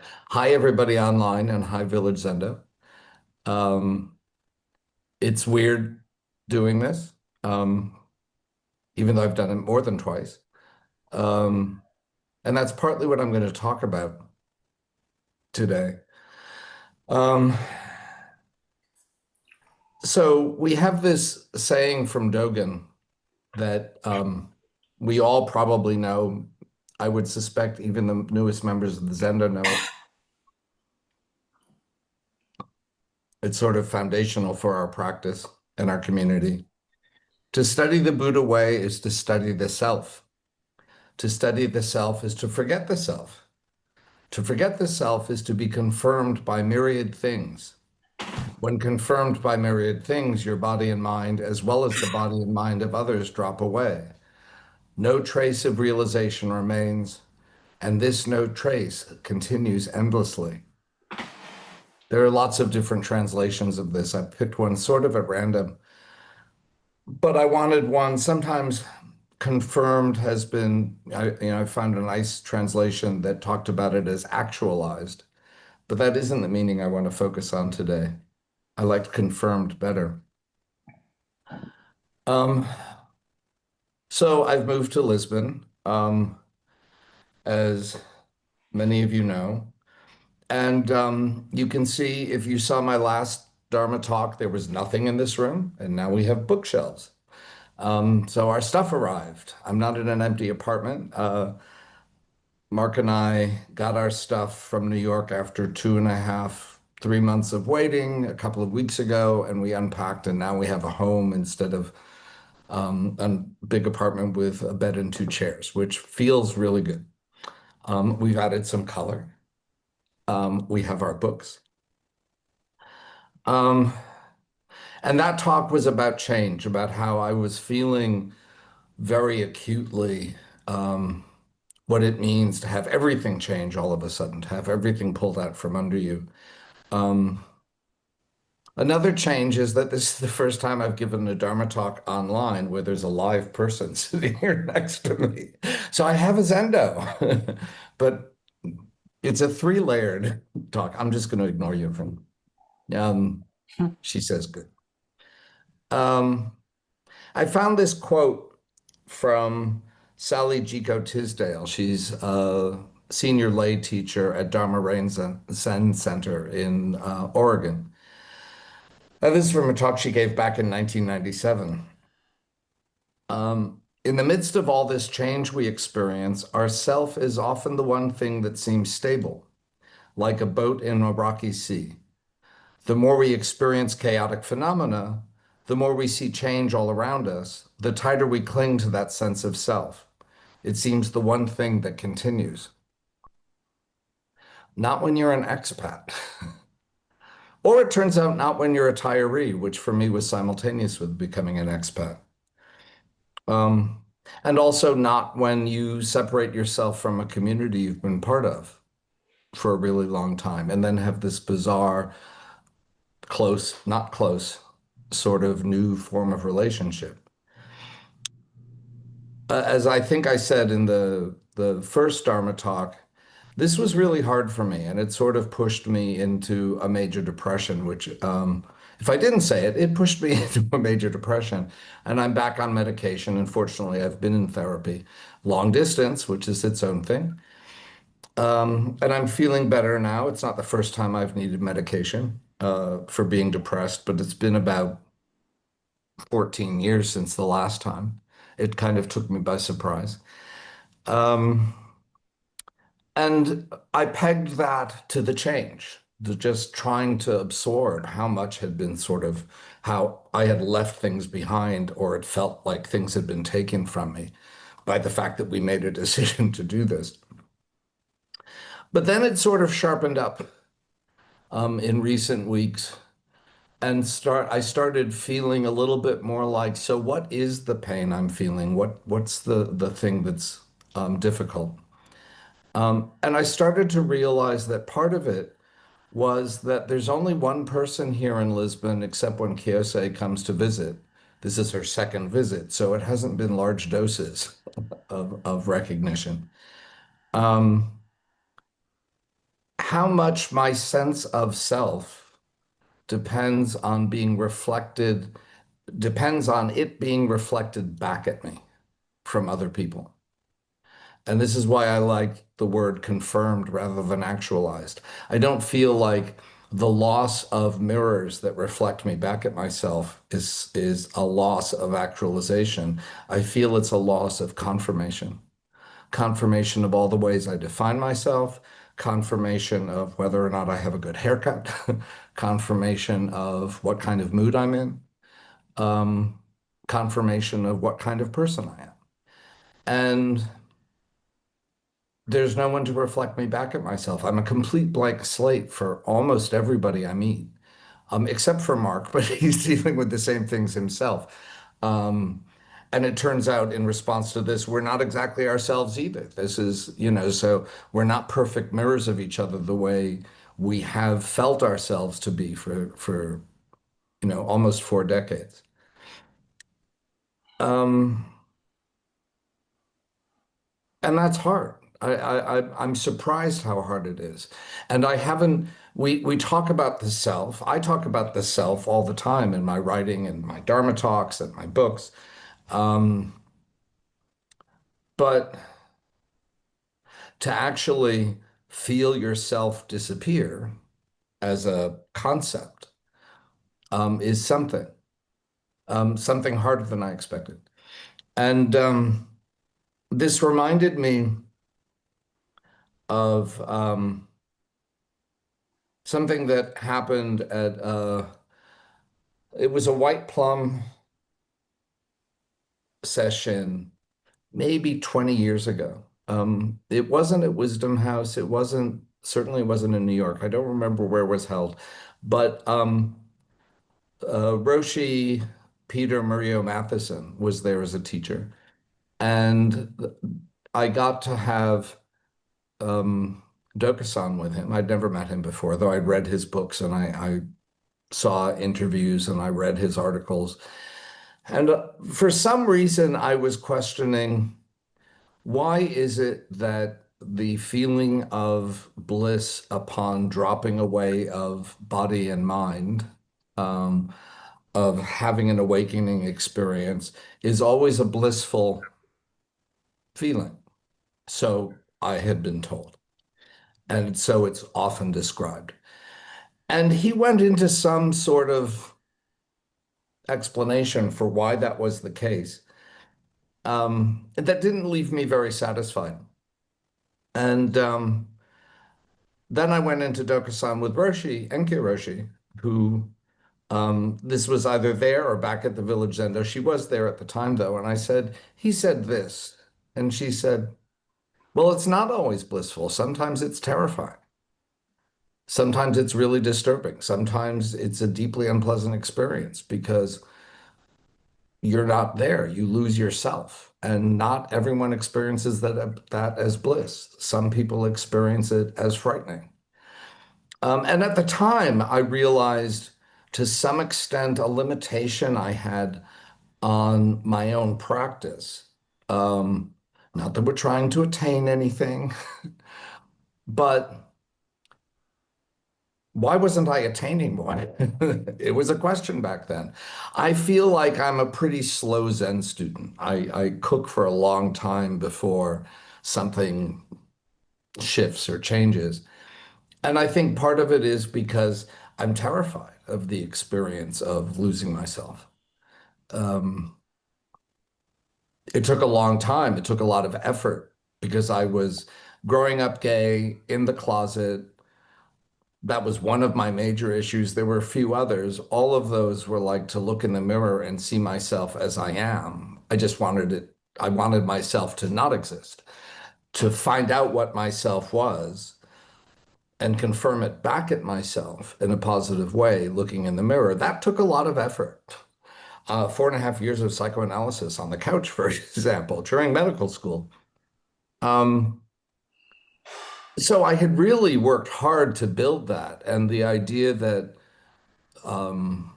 Hi, everybody online, and hi, Village Zendo. Um, it's weird doing this, um, even though I've done it more than twice. Um, and that's partly what I'm going to talk about today. Um, so we have this saying from Dogen that we all probably know. I would suspect even the newest members of the Zendo know it. It's sort of foundational for our practice and our community. To study the Buddha way is to study the self. To study the self is to forget the self. To forget the self is to be confirmed by myriad things. When confirmed by myriad things, your body and mind, as well as the body and mind of others, drop away. No trace of realization remains, and this no trace continues endlessly. There are lots of different translations of this. I picked one sort of at random, but I wanted one. Sometimes confirmed has been, I found a nice translation that talked about it as actualized, but that isn't the meaning I want to focus on today. I liked confirmed better. Um, so I've moved to Lisbon, as many of you know, and you can see if you saw my last Dharma talk, there was nothing in this room, and now we have bookshelves. So our stuff arrived. I'm not in an empty apartment. Mark and I got our stuff from New York after 2.5, 3 months of waiting a couple of weeks ago, and we unpacked, and now we have a home instead of a big apartment with a bed and two chairs, which feels really good. We've added some color. We have our books. Um, and that talk was about change, about how I was feeling very acutely what it means to have everything change all of a sudden, to have everything pulled out from under you. Um, Another change is that this is the first time I've given a Dharma talk online where there's a live person sitting here next to me. So I have a Zendo, but it's a three-layered talk. I'm just going to ignore you from. Um, she says good. Um, I found this quote from Sally Jico Tisdale. She's a senior lay teacher at Dharma Rain Zen Center in Oregon. Now, this is from a talk she gave back in 1997. In the midst of all this change we experience, our self is often the one thing that seems stable, like a boat in a rocky sea. The more we experience chaotic phenomena, the more we see change all around us, the tighter we cling to that sense of self. It seems the one thing that continues. Not when you're an expat. Or it turns out not when you're a tiree, which for me was simultaneous with becoming an expat. Um, and also not when you separate yourself from a community you've been part of for a really long time and then have this bizarre, close, not close, sort of new form of relationship. As I think I said in the first Dharma talk, this was really hard for me, and it sort of pushed me into a major depression, which, if I didn't say it, it pushed me into a major depression. And I'm back on medication. Unfortunately, I've been in therapy, long distance, which is its own thing. And I'm feeling better now. It's not the first time I've needed medication for being depressed, but it's been about 14 years since the last time. It kind of took me by surprise. Um, And I pegged that to the change, to just trying to absorb how much had been sort of how I had left things behind, or it felt like things had been taken from me by the fact that we made a decision to do this. But then it sort of sharpened up in recent weeks, and I started feeling a little bit more like, so what is the pain I'm feeling? What's the thing that's difficult? And I started to realize that part of it was that there's only one person here in Lisbon, except when Kiyose comes to visit. This is her second visit, so it hasn't been large doses of recognition. Um, how much my sense of self depends on being reflected, depends on it being reflected back at me from other people. And this is why I like the word confirmed rather than actualized. I don't feel like the loss of mirrors that reflect me back at myself is a loss of actualization. I feel it's a loss of confirmation. Confirmation of all the ways I define myself, confirmation of whether or not I have a good haircut, confirmation of what kind of mood I'm in, um, confirmation of what kind of person I am. And there's no one to reflect me back at myself. I'm a complete blank slate for almost everybody I meet, except for Mark, but he's dealing with the same things himself. Um, and it turns out in response to this, we're not exactly ourselves either. This is, so we're not perfect mirrors of each other the way we have felt ourselves to be for almost 4 decades. Um, And that's hard. I'm surprised how hard it is. And I haven't, we talk about the self. I talk about the self all the time in my writing and my Dharma talks and my books. Um, but to actually feel yourself disappear as a concept is something harder than I expected. And this reminded me of something that happened at it was a white plum session maybe 20 years ago. It wasn't at Wisdom House. It wasn't, certainly wasn't in New York. I don't remember where it was held, but Roshi Peter Murio Matheson was there as a teacher. And I got to have Dokusan with him. I'd never met him before, though I'd read his books and I saw interviews and I read his articles. And for some reason, I was questioning why is it that the feeling of bliss upon dropping away of body and mind, um, of having an awakening experience, is always a blissful feeling? So I had been told. And so it's often described. And he went into some sort of explanation for why that was the case. That didn't leave me very satisfied. And then I went into Dokusan with Roshi, Enki Roshi, who this was either there or back at the Village Zendo. She was there at the time, though. And I said, he said this. And she said, well, it's not always blissful. Sometimes it's terrifying. Sometimes it's really disturbing. Sometimes it's a deeply unpleasant experience because you're not there. You lose yourself. And not everyone experiences that as bliss. Some people experience it as frightening. And at the time, I realized to some extent a limitation I had on my own practice. Um, Not that we're trying to attain anything, but why wasn't I attaining one? It was a question back then. I feel like I'm a pretty slow Zen student. I cook for a long time before something shifts or changes. And I think part of it is because I'm terrified of the experience of losing myself. Um, it took a long time. It took a lot of effort because I was growing up gay in the closet. That was one of my major issues. There were a few others. All of those were like to look in the mirror and see myself as I am. I just wanted it. I wanted myself to not exist, to find out what myself was and confirm it back at myself in a positive way, looking in the mirror. That took a lot of effort. 4.5 years of psychoanalysis on the couch, for example, during medical school. Um, so I had really worked hard to build that. And the idea that um,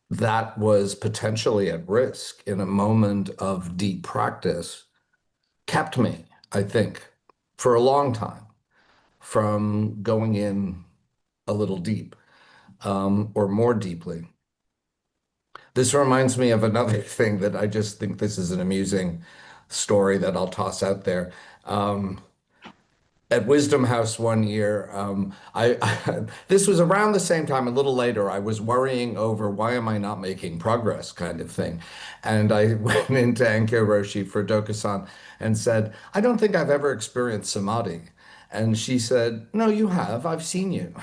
that was potentially at risk in a moment of deep practice kept me, I think, for a long time from going in a little deep, or more deeply. This reminds me of another thing that I just think this is an amusing story that I'll toss out there. Um, at Wisdom House one year, this was around the same time, a little later, I was worrying over why am I not making progress kind of thing. And I went into Ankyo Roshi for Dokusan and said, I don't think I've ever experienced samadhi. And she said, no, you have. I've seen you.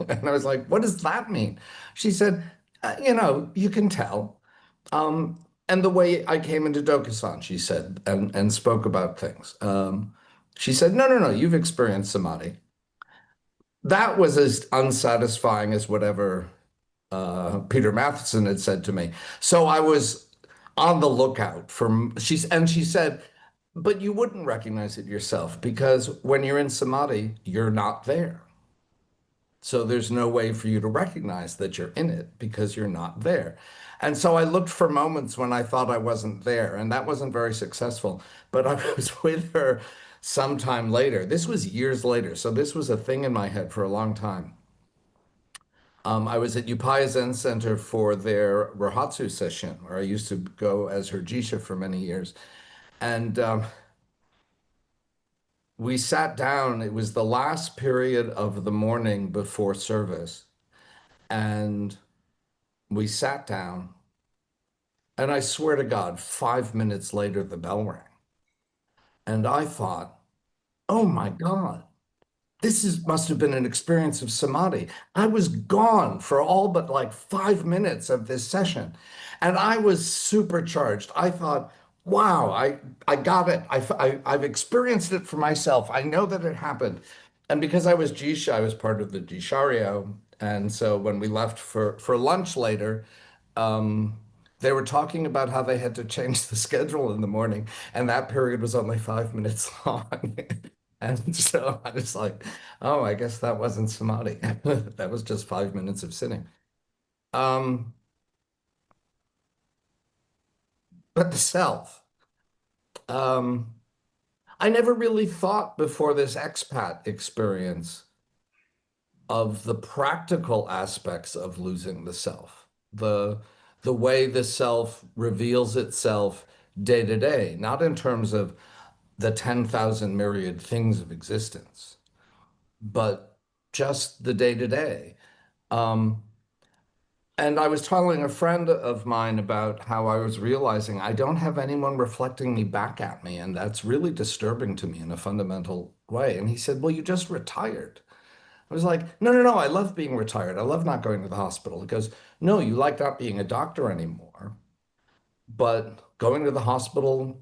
And I was like, what does that mean? She said, you can tell. And the way I came into Dokusan, she said, and spoke about things. She said, no, no, no, you've experienced samadhi. That was as unsatisfying as whatever Peter Matheson had said to me. So I was on the lookout for, she said, but you wouldn't recognize it yourself because when you're in samadhi, you're not there. So there's no way for you to recognize that you're in it because you're not there. And so I looked for moments when I thought I wasn't there, and that wasn't very successful. But I was with her sometime later. This was years later. So this was a thing in my head for a long time. I was at Upaya Zen Center for their Rohatsu session, where I used to go as her Jisha for many years. And we sat down. It was the last period of the morning before service. And we sat down, and I swear to God, 5 minutes later, the bell rang. And I thought, oh my God, must have been an experience of samadhi. I was gone for all but like 5 minutes of this session. And I was supercharged. I thought, wow, I got it. I've experienced it for myself. I know that it happened. And because I was Jisha, I was part of the Jishario. And so when we left for lunch later, um, they were talking about how they had to change the schedule in the morning, and that period was only 5 minutes long. And so I was like, oh, I guess that wasn't samadhi. That was just 5 minutes of sitting. Um, but the self, um, I never really thought before this expat experience of the practical aspects of losing the self, the way the self reveals itself day to day, not in terms of the 10,000 myriad things of existence, but just the day to day. And I was telling a friend of mine about how I was realizing I don't have anyone reflecting me back at me, and that's really disturbing to me in a fundamental way. And he said, well, you just retired. I was like, no, no, no, I love being retired. I love not going to the hospital. He goes, no, you like not being a doctor anymore, but going to the hospital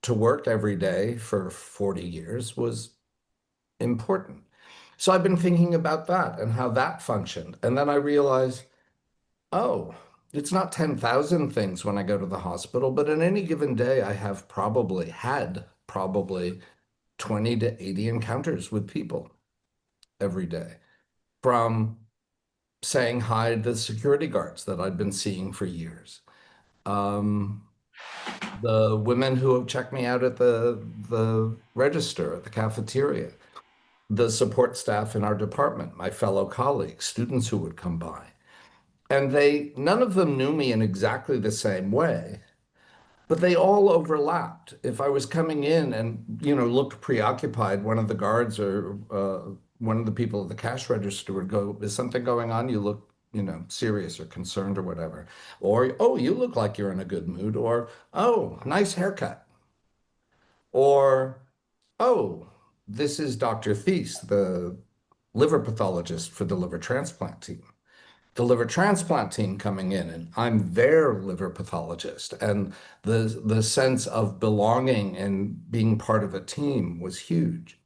to work every day for 40 years was important. So I've been thinking about that and how that functioned. And then I realized, oh, it's not 10,000 things when I go to the hospital, but in any given day, I have probably 20 to 80 encounters with people every day, from saying hi to the security guards that I'd been seeing for years. Um, the women who have checked me out at the register, at the cafeteria, the support staff in our department, my fellow colleagues, students who would come by. And none of them knew me in exactly the same way, but they all overlapped. If I was coming in and, looked preoccupied, one of the guards or one of the people at the cash register would go, is something going on? You look, serious or concerned or whatever. Or, oh, you look like you're in a good mood. Or, oh, nice haircut. Or, oh, this is Dr. Thies, the liver pathologist for the liver transplant team. The liver transplant team coming in, and I'm their liver pathologist. And the sense of belonging and being part of a team was huge.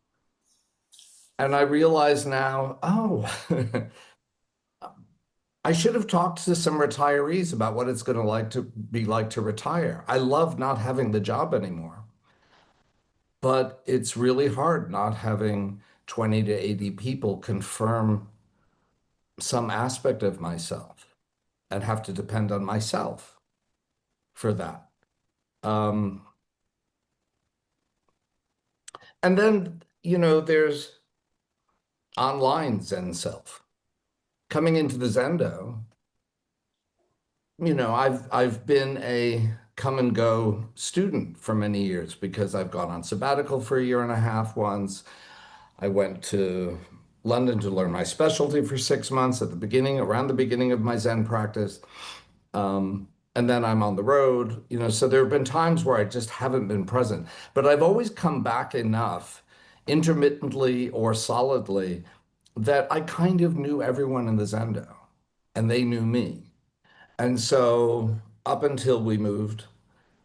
And I realize now, oh, I should have talked to some retirees about what it's going to be like to retire. I love not having the job anymore, but it's really hard not having 20 to 80 people confirm some aspect of myself and have to depend on myself for that. Um, and then, there's online Zen self. Coming into the Zendo, I've been a come and go student for many years because I've gone on sabbatical for a year and a half once. I went to London to learn my specialty for 6 months around the beginning of my Zen practice. And then I'm on the road, so there have been times where I just haven't been present, but I've always come back enough, intermittently or solidly, that I kind of knew everyone in the Zendo and they knew me. And so up until we moved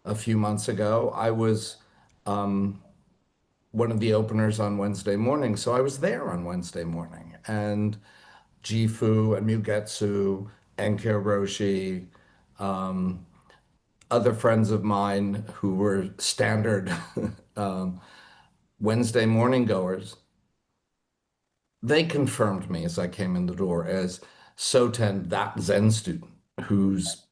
a few months ago, I was one of the openers on Wednesday morning. So I was there on Wednesday morning. And Jifu and Mugetsu and Roshi, other friends of mine who were standard um, Wednesday morning goers, they confirmed me as I came in the door as Soten, that Zen student who's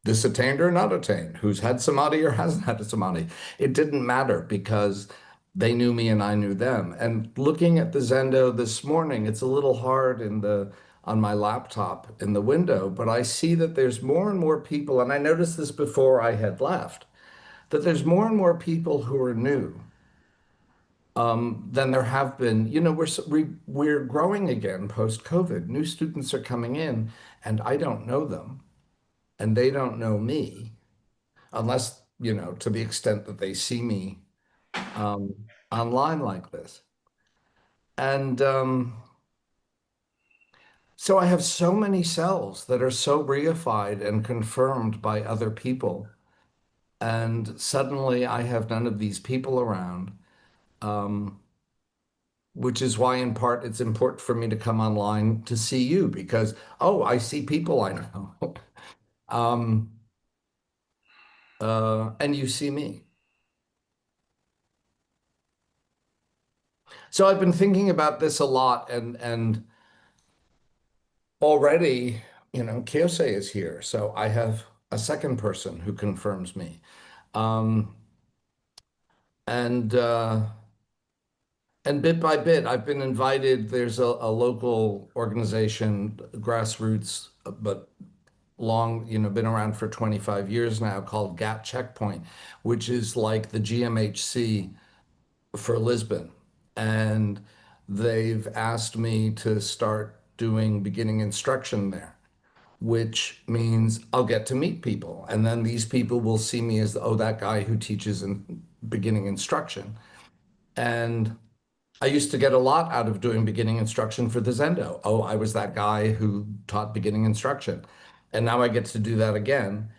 this attained or not attained, who's had samadhi or hasn't had a samadhi. It didn't matter because they knew me and I knew them. And looking at the Zendo this morning, it's a little hard on my laptop in the window, but I see that there's more and more people, and I noticed this before I had left, that there's more and more people who are new than there have been. We're growing again post-COVID. New students are coming in, and I don't know them, and they don't know me unless, to the extent that they see me um, online like this. And so I have so many cells that are so reified and confirmed by other people. And suddenly I have none of these people around, um, which is why, in part, it's important for me to come online to see you because, oh, I see people I know. um, and you see me. So I've been thinking about this a lot and already, Kiyose is here, so I have a second person who confirms me. Um, and and bit by bit, I've been invited. There's a local organization, grassroots, but long, been around for 25 years now, called GAT Checkpoint, which is like the GMHC for Lisbon. And they've asked me to start doing beginning instruction there, which means I'll get to meet people. And then these people will see me as, oh, that guy who teaches in beginning instruction. And I used to get a lot out of doing beginning instruction for the Zendo. Oh, I was that guy who taught beginning instruction. And now I get to do that again.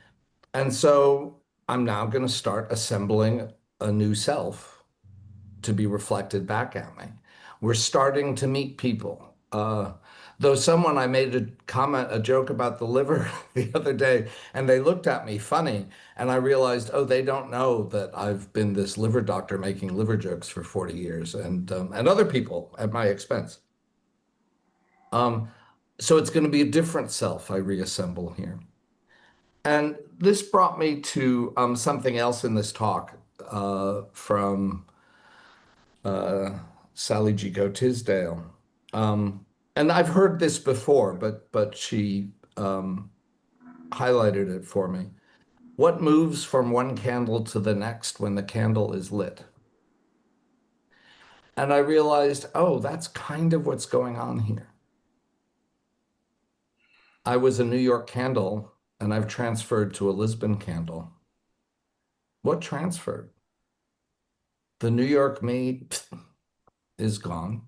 And so I'm now going to start assembling a new self to be reflected back at me. We're starting to meet people. Though someone I made a comment, a joke about the liver the other day, and they looked at me funny, and I realized, oh, they don't know that I've been this liver doctor making liver jokes for 40 years, and other people at my expense. Um, so it's going to be a different self I reassemble here. And this brought me to something else in this talk from uh, Sally Gico Tisdale. And I've heard this before, but she highlighted it for me. What moves from one candle to the next when the candle is lit? And I realized, oh, that's kind of what's going on here. I was a New York candle and I've transferred to a Lisbon candle. What transferred? The New York me is gone.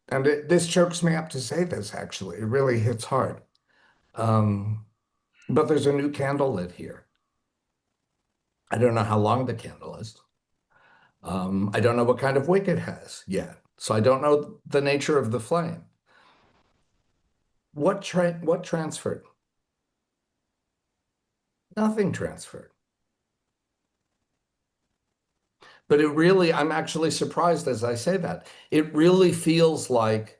And this chokes me up to say this, actually. It really hits hard. Um, but there's a new candle lit here. I don't know how long the candle is. I don't know what kind of wick it has yet. So I don't know the nature of the flame. What transferred? Nothing transferred. But I'm actually surprised as I say that. It really feels like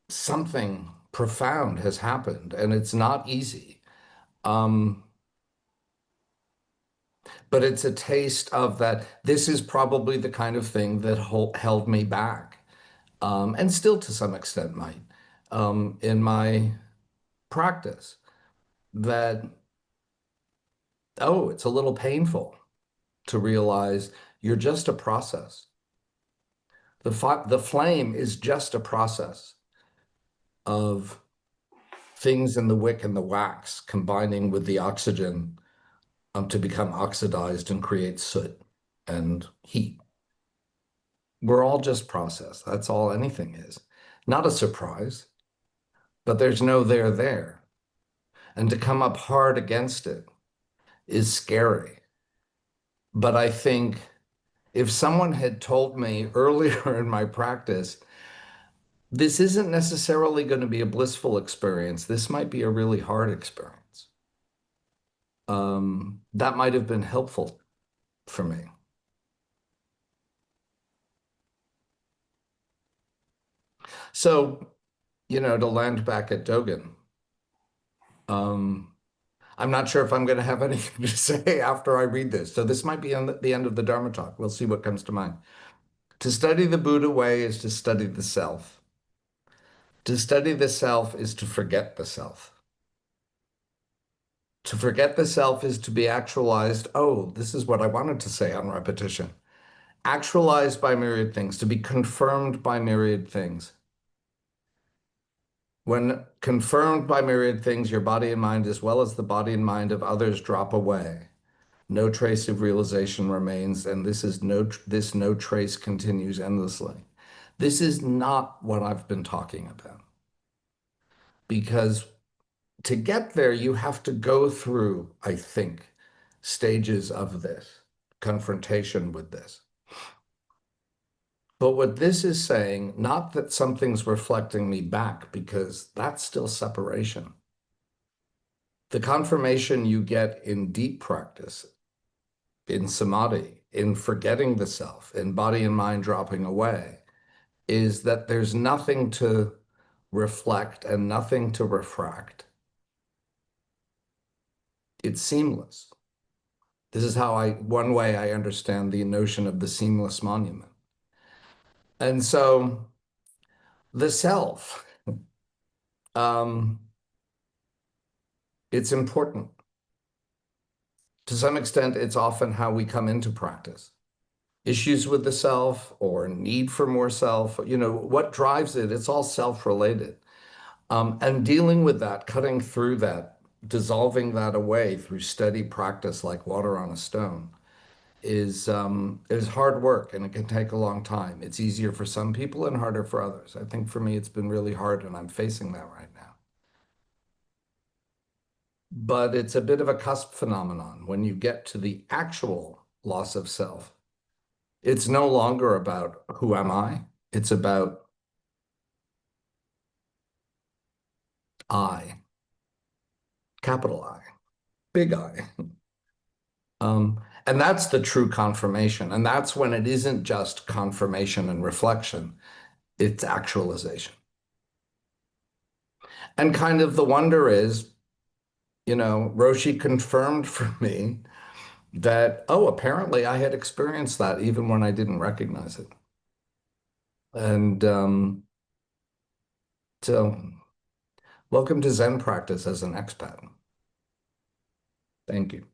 something profound has happened and it's not easy. Um, but it's a taste of that. This is probably the kind of thing that held me back, and still to some extent might, in my practice. That, oh, it's a little painful to realize you're just a process. The flame is just a process of things in the wick and the wax combining with the oxygen to become oxidized and create soot and heat. We're all just process. That's all anything is. Not a surprise, but there's no there there. And to come up hard against it is scary. But I think if someone had told me earlier in my practice, this isn't necessarily going to be a blissful experience, this might be a really hard experience, that might have been helpful for me. So, to land back at Dogen, um, I'm not sure if I'm going to have anything to say after I read this. So this might be on the end of the Dharma talk. We'll see what comes to mind. To study the Buddha way is to study the self. To study the self is to forget the self. To forget the self is to be actualized. Oh, this is what I wanted to say on repetition. Actualized by myriad things, to be confirmed by myriad things. When confirmed by myriad things, your body and mind, as well as the body and mind of others, drop away. No trace of realization remains, and this no trace continues endlessly. This is not what I've been talking about. Because to get there, you have to go through, I think, stages of this, confrontation with this. But what this is saying, not that something's reflecting me back, because that's still separation. The confirmation you get in deep practice, in samadhi, in forgetting the self, in body and mind dropping away, is that there's nothing to reflect and nothing to refract. It's seamless. This is one way I understand the notion of the seamless monument. And so the self, um, it's important. To some extent, it's often how we come into practice. Issues with the self or need for more self, what drives it, it's all self-related. And dealing with that, cutting through that, dissolving that away through steady practice like water on a stone is hard work and it can take a long time. It's easier for some people and harder for others. I think for me, it's been really hard and I'm facing that right now. But it's a bit of a cusp phenomenon. When you get to the actual loss of self, it's no longer about who am I? It's about I, capital I, big I. And that's the true confirmation. And that's when it isn't just confirmation and reflection, it's actualization. And kind of the wonder is, Roshi confirmed for me that, oh, apparently I had experienced that even when I didn't recognize it. And so, welcome to Zen practice as an expat. Thank you.